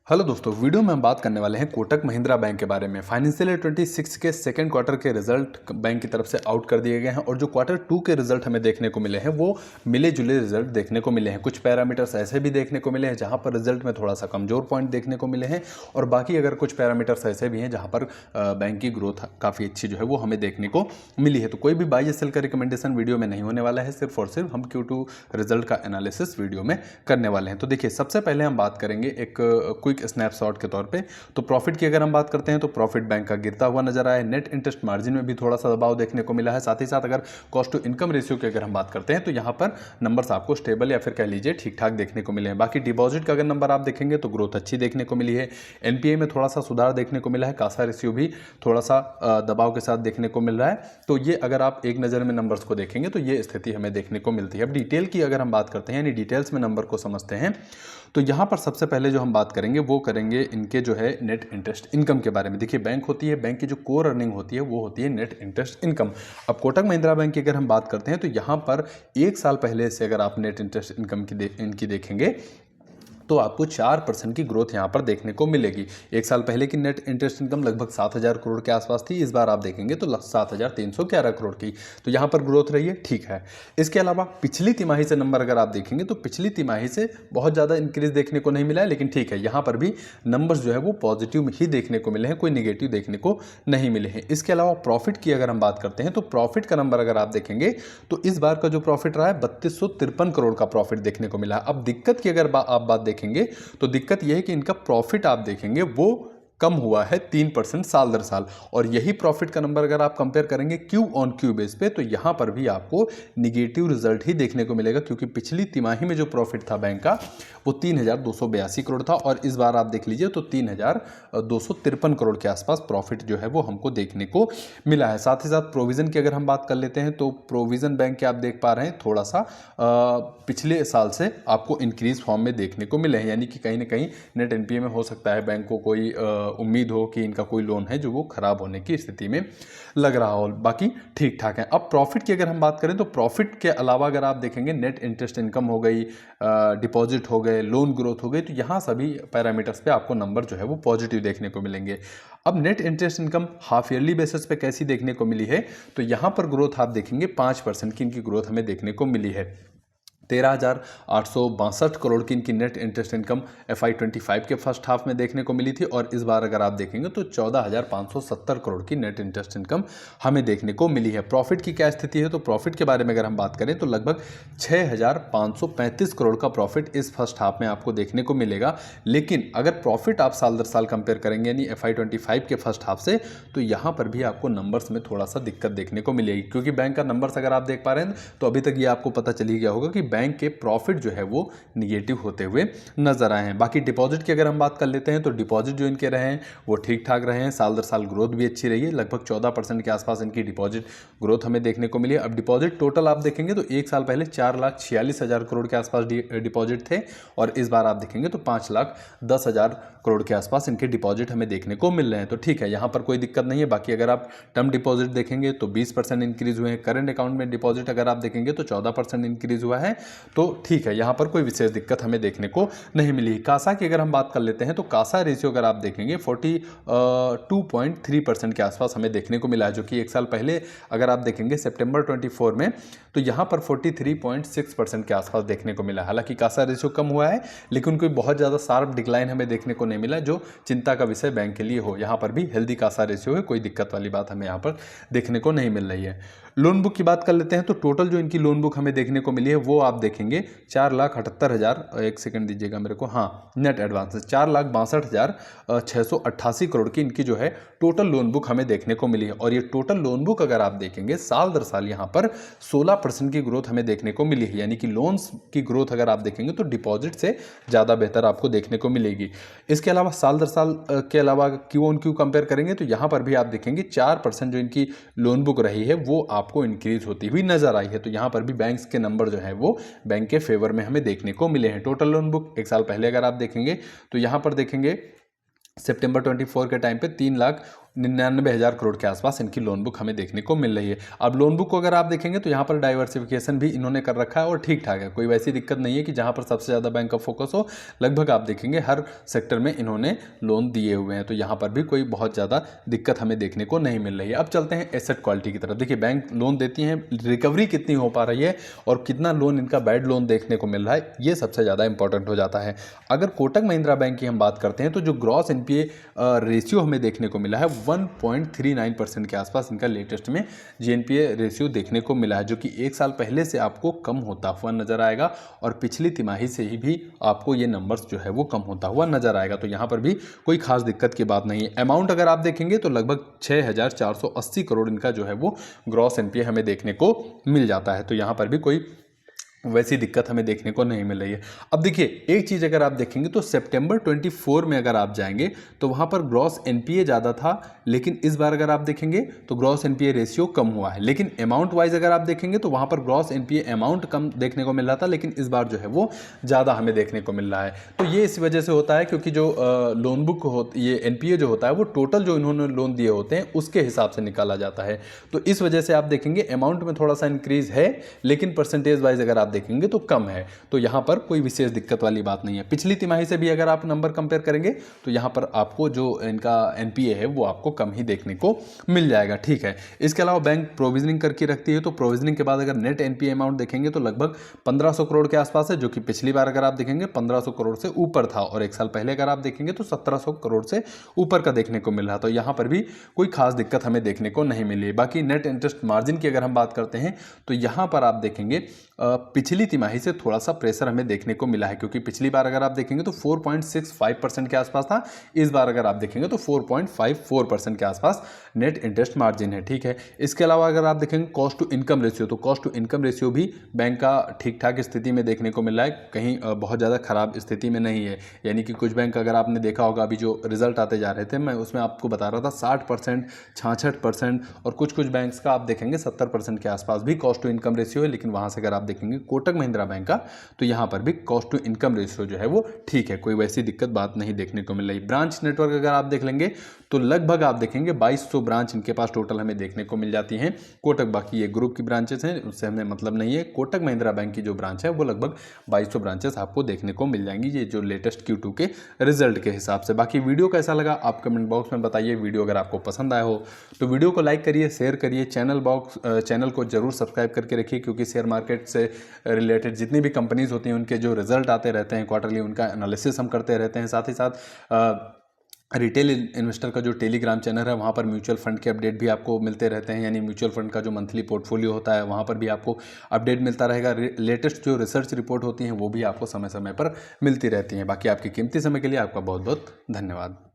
Hello दोस्तों, video में हम बात करने वाले हैं कोटक महिंद्रा बैंक के बारे में। फाइनेंशियल ईयर 26 के सेकंड क्वार्टर के रिजल्ट बैंक की तरफ से आउट कर दिए गए हैं और जो क्वार्टर 2 के रिजल्ट हमें देखने को मिले हैं वो मिले जुले रिजल्ट देखने को मिले हैं। कुछ पैरामीटर्स ऐसे भी देखने को मिले हैं जहां पर रिजल्ट में थोड़ा सा कमजोर पॉइंट देखने को मिले हैं और बाकी अगर कुछ पैरामीटर्स ऐसे भी हैं जहां पर बैंक की ग्रोथ काफ़ी अच्छी जो है वो हमें देखने को मिली है। तो कोई भी बाय या सेल का रिकमेंडेशन वीडियो में नहीं होने वाला है, सिर्फ और सिर्फ हम Q2 रिजल्ट का एनालिसिस वीडियो में करने वाले हैं। तो देखिए, सबसे पहले हम बात करेंगे एक क्विक स्नैपशॉट के तौर पे। तो प्रॉफिट की अगर हम बात करते हैं तो प्रॉफिट बैंक का गिरता हुआ नजर आया। नेट इंटरेस्ट मार्जिन में भी थोड़ा सा दबाव देखने को मिला है। साथ ही साथ अगर कॉस्ट टू इनकम रेशियो की अगर हम बात करते हैं तो यहाँ पर नंबर्स आपको स्टेबल या फिर कह लीजिए ठीक ठाक देखने को मिले हैं। बाकी डिपॉजिट का अगर नंबर आप देखेंगे तो ग्रोथ अच्छी देखने को मिली है। एनपीए में थोड़ा सा सुधार देखने को मिला है। कासा रेशियो भी थोड़ा सा दबाव के साथ देखने को मिल रहा है। तो ये अगर आप एक नज़र में नंबर्स को देखेंगे तो ये स्थिति हमें देखने को मिलती है। अब डिटेल की अगर हम बात करते हैं, यानी डिटेल्स में नंबर को समझते हैं, तो यहाँ पर सबसे पहले जो हम बात करेंगे वो करेंगे इनके जो है नेट इंटरेस्ट इनकम के बारे में। देखिए, बैंक होती है, बैंक की जो कोर अर्निंग होती है वो होती है नेट इंटरेस्ट इनकम। अब कोटक महिंद्रा बैंक की अगर हम बात करते हैं तो यहाँ पर एक साल पहले से अगर आप नेट इंटरेस्ट इनकम की इनकी देखेंगे तो आपको 4% की ग्रोथ यहाँ पर देखने को मिलेगी। एक साल पहले की नेट इंटरेस्ट इनकम लगभग 7,000 करोड़ के आसपास थी। इस बार आप देखेंगे तो 7,311 करोड़ की, तो यहाँ पर ग्रोथ रही है, ठीक है। इसके अलावा पिछली तिमाही से नंबर अगर आप देखेंगे तो पिछली तिमाही से बहुत ज़्यादा इंक्रीज देखने को नहीं मिला है, लेकिन ठीक है, यहाँ पर भी नंबर्स जो है वो पॉजिटिव ही देखने को मिले हैं, कोई निगेटिव देखने को नहीं मिले हैं। इसके अलावा प्रॉफिट की अगर हम बात करते हैं तो प्रॉफिट का नंबर अगर आप देखेंगे तो इस बार का जो प्रॉफिट रहा है 3253 करोड़ का प्रॉफिट देखने को मिला है। अब दिक्कत की अगर आप बात देखेंगे तो दिक्कत यह है कि इनका प्रॉफिट आप देखेंगे वो कम हुआ है 3% साल दर साल। और यही प्रॉफिट का नंबर अगर आप कंपेयर करेंगे क्यू ऑन क्यू बेस पे तो यहां पर भी आपको निगेटिव रिजल्ट ही देखने को मिलेगा, क्योंकि पिछली तिमाही में जो प्रॉफिट था बैंक का वो 3,282 करोड़ था और इस बार आप देख लीजिए तो 3,253 करोड़ के आसपास प्रॉफिट जो है वो हमको देखने को मिला है। साथ ही साथ प्रोविजन की अगर हम बात कर लेते हैं तो प्रोविजन बैंक के आप देख पा रहे हैं थोड़ा सा पिछले साल से आपको इंक्रीज फॉर्म में देखने को मिले हैं, यानी कि कहीं ना कहीं नेट एनपीए में हो सकता है बैंक को कोई उम्मीद हो कि इनका कोई लोन है जो वो खराब होने की स्थिति में लग रहा हो। बाकी ठीक ठाक है। अब प्रॉफिट की अगर हम बात करें तो प्रॉफिट के अलावा अगर आप देखेंगे नेट इंटरेस्ट इनकम हो गई, डिपॉजिट हो गए, लोन ग्रोथ हो गई, तो यहाँ सभी पैरामीटर्स पे आपको नंबर जो है वो पॉजिटिव देखने को मिलेंगे। अब net interest income half yearly basis पे कैसी देखने को मिली है तो यहाँ पर ग्रोथ आप देखेंगे 5% की इनकी ग्रोथ हमें देखने को मिली है। 13,862 करोड़ की इनकी नेट इंटरेस्ट इनकम FY25 के फर्स्ट हाफ में देखने को मिली थी और इस बार अगर आप देखेंगे तो 14,570 करोड़ की नेट इंटरेस्ट इनकम हमें देखने को मिली है। प्रॉफिट की क्या स्थिति है तो प्रॉफिट के बारे में अगर हम बात करें तो लगभग 6,535 करोड़ का प्रॉफिट इस फर्स्ट हाफ में आपको देखने को मिलेगा। लेकिन अगर प्रॉफिट आप साल दर साल कंपेयर करेंगे यानी FY25 के फर्स्ट हाफ से तो यहाँ पर भी आपको नंबर्स में थोड़ा सा दिक्कत देखने को मिलेगी, क्योंकि बैंक का नंबर्स अगर आप देख पा रहे हैं तो अभी तक ये आपको पता चल ही गया होगा कि बैंक के प्रॉफिट जो है वो निगेटिव होते हुए नजर आए हैं। बाकी डिपॉजिट की अगर हम बात कर लेते हैं तो डिपॉजिट जो इनके रहे हैं वो ठीक ठाक रहे हैं। साल दर साल ग्रोथ भी अच्छी रही है, लगभग 14% के आसपास इनकी डिपॉजिट ग्रोथ हमें देखने को मिली है। अब डिपॉजिट टोटल आप देखेंगे तो एक साल पहले 4,46,000 करोड़ के आसपास डिपॉजिट थे और इस बार आप देखेंगे तो 5,10,000 करोड़ के आसपास इनके डिपॉजिट हमें देखने को मिल रहे हैं। तो ठीक है, यहाँ पर कोई दिक्कत नहीं है। बाकी अगर आप टर्म डिपॉजिट देखेंगे तो 20% इंक्रीज हुए हैं। करंट अकाउंट में डिपॉजिट अगर आप देखेंगे तो 14% इंक्रीज हुआ है। तो ठीक है, यहाँ पर कोई विशेष दिक्कत हमें देखने को नहीं मिली। कासा की अगर हम बात कर लेते हैं तो कासा रेशियो अगर आप देखेंगे 42.3% के आसपास हमें देखने को मिला है, जो कि एक साल पहले अगर आप देखेंगे सितंबर 24 में तो यहाँ पर 43.6% के आसपास देखने को मिला। हालांकि कासा रेशियो कम हुआ है लेकिन कोई बहुत ज़्यादा शार्प डिक्लाइन हमें देखने को नहीं मिला जो चिंता का विषय बैंक के लिए हो। यहाँ पर भी हेल्दी कासा रेशियो है, कोई दिक्कत वाली बात हमें यहाँ पर देखने को नहीं मिल रही है। लोन बुक की बात कर लेते हैं तो टोटल जो इनकी लोन बुक हमें देखने को मिली है वो आप देखेंगे 4,78,000, एक सेकंड दीजिएगा मेरे को, हाँ, नेट एडवांस 4,62,688 करोड़ की इनकी जो है टोटल लोन बुक हमें देखने को मिली है। और ये टोटल लोन बुक अगर आप देखेंगे साल दर साल यहाँ पर 16% की ग्रोथ हमें देखने को मिली है, यानी कि लोन्स की ग्रोथ अगर आप देखेंगे तो डिपॉजिट से ज़्यादा बेहतर आपको देखने को मिलेगी। इसके अलावा साल दर साल के अलावा क्यू ऑन क्यू कंपेयर करेंगे तो यहाँ पर भी आप देखेंगे 4% जो इनकी लोन बुक रही है वो आपको इंक्रीज होती हुई नजर आई है। तो यहाँ पर भी बैंक्स के नंबर जो है वो बैंक के फेवर में हमें देखने को मिले हैं। टोटल लोन बुक एक साल पहले अगर आप देखेंगे तो यहाँ पर देखेंगे सितंबर 24 के टाइम पे 99,000 करोड़ के आसपास इनकी लोन बुक हमें देखने को मिल रही है। अब लोन बुक को अगर आप देखेंगे तो यहाँ पर डाइवर्सिफिकेशन भी इन्होंने कर रखा है और ठीक ठाक है, कोई वैसी दिक्कत नहीं है कि जहाँ पर सबसे ज़्यादा बैंक का फोकस हो। लगभग आप देखेंगे हर सेक्टर में इन्होंने लोन दिए हुए हैं, तो यहाँ पर भी कोई बहुत ज़्यादा दिक्कत हमें देखने को नहीं मिल रही है। अब चलते हैं एसेट क्वालिटी की तरफ। देखिए बैंक लोन देती हैं, रिकवरी कितनी हो पा रही है और कितना लोन इनका बैड लोन देखने को मिल रहा है, ये सबसे ज़्यादा इंपॉर्टेंट हो जाता है। अगर कोटक महिंद्रा बैंक की हम बात करते हैं तो जो ग्रॉस एनपीए रेशियो हमें देखने को मिला है 1.39% के आसपास इनका लेटेस्ट में जीएनपीए रेशियो देखने को मिला है, जो कि एक साल पहले से आपको कम होता हुआ नजर आएगा और पिछली तिमाही से ही भी आपको ये नंबर्स जो है वो कम होता हुआ नजर आएगा। तो यहाँ पर भी कोई खास दिक्कत की बात नहीं है। अमाउंट अगर आप देखेंगे तो लगभग 6,480 करोड़ इनका जो है वो ग्रॉस एनपीए हमें देखने को मिल जाता है, तो यहाँ पर भी कोई वैसी दिक्कत हमें देखने को नहीं मिल रही है। अब देखिए एक चीज़ अगर आप देखेंगे तो सितंबर 24 में अगर आप जाएंगे तो वहाँ पर ग्रॉस एनपीए ज़्यादा था, लेकिन इस बार अगर आप देखेंगे तो ग्रॉस एनपीए रेशियो कम हुआ है। लेकिन अमाउंट वाइज अगर आप देखेंगे तो वहाँ पर ग्रॉस एनपीए अमाउंट कम देखने को मिल रहा था, लेकिन इस बार जो है वो ज़्यादा हमें देखने को मिल रहा है। तो ये इस वजह से होता है क्योंकि जो लोन बुक होती ये एनपीए जो होता है वो टोटल जो इन्होंने लोन दिए होते हैं उसके हिसाब से निकाला जाता है। तो इस वजह से आप देखेंगे अमाउंट में थोड़ा सा इंक्रीज है, लेकिन परसेंटेज वाइज अगर आप देखेंगे तो कम है। तो यहाँ पर कोई विशेष दिक्कत वाली बात नहीं है। पिछली तिमाही से भी अगर आप नंबर कंपेयर करेंगे तो यहाँ पर आपको जो इनका एनपीए है वो आपको कम ही देखने को मिल जाएगा, ठीक है। इसके अलावा बैंक प्रोविजनिंग करके रखती है, तो प्रोविजनिंग के बाद अगर नेट एनपीए अमाउंट देखेंगे तो लगभग 1500 करोड़ के आसपास है, जो कि पिछली बार अगर आप देखेंगे 1500 करोड़ से ऊपर था और एक साल पहले अगर आप देखेंगे तो 1700 करोड़ से ऊपर का देखने को मिल रहा। तो यहाँ पर भी कोई खास दिक्कत हमें देखने को नहीं मिली। बाकी नेट इंटरेस्ट मार्जिन की अगर हम बात करते हैं तो यहाँ पर आप देखेंगे पिछली तिमाही से थोड़ा सा प्रेशर हमें देखने को मिला है, क्योंकि पिछली बार अगर आप देखेंगे तो 4.65% के आसपास था, इस बार अगर आप देखेंगे तो 4.54% के आसपास नेट इंटरेस्ट मार्जिन है, ठीक है। इसके अलावा अगर आप देखेंगे कॉस्ट टू इनकम रेशियो, तो कॉस्ट टू इनकम रेशियो भी बैंक का ठीक ठाक स्थिति में देखने को मिल रहा है, कहीं बहुत ज़्यादा खराब स्थिति में नहीं है। यानी कि कुछ बैंक अगर आपने देखा होगा अभी जो रिजल्ट आते जा रहे थे, मैं उसमें आपको बता रहा था 60%, 66% और कुछ बैंक्स का आप देखेंगे 70% के आसपास भी कॉस्ट टू इनकम रेशियो है। लेकिन वहाँ से अगर आप देखेंगे कोटक महिंद्रा बैंक का तो यहाँ पर भी कॉस्ट टू इनकम रेशियो जो है वो ठीक है, कोई वैसी दिक्कत बात नहीं देखने को मिल रही। ब्रांच नेटवर्क अगर आप देख लेंगे तो लगभग आप देखेंगे 2200 ब्रांच इनके पास टोटल हमें देखने को मिल जाती हैं। कोटक बाकी ये ग्रुप की ब्रांचेस हैं, उससे हमें मतलब नहीं है। कोटक महिंद्रा बैंक की जो ब्रांच है वो लगभग 2200 ब्रांचेस आपको देखने को मिल जाएंगी, ये जो लेटेस्ट Q2 के रिजल्ट के हिसाब से। बाकी वीडियो कैसा लगा आप कमेंट बॉक्स में बताइए। वीडियो अगर आपको पसंद आया हो तो वीडियो को लाइक करिए, शेयर करिए, चैनल को जरूर सब्सक्राइब करके रखिए, क्योंकि शेयर मार्केट से रिलेटेड जितनी भी कंपनीज होती हैं उनके जो रिजल्ट आते रहते हैं क्वार्टरली, उनका एनालिसिस हम करते रहते हैं। साथ ही साथ रिटेल इन्वेस्टर का जो टेलीग्राम चैनल है वहाँ पर म्यूचुअल फंड के अपडेट भी आपको मिलते रहते हैं, यानी म्यूचुअल फंड का जो मंथली पोर्टफोलियो होता है वहाँ पर भी आपको अपडेट मिलता रहेगा। लेटेस्ट जो रिसर्च रिपोर्ट होती हैं वो भी आपको समय समय पर मिलती रहती हैं। बाकी आपके कीमती समय के लिए आपका बहुत बहुत धन्यवाद।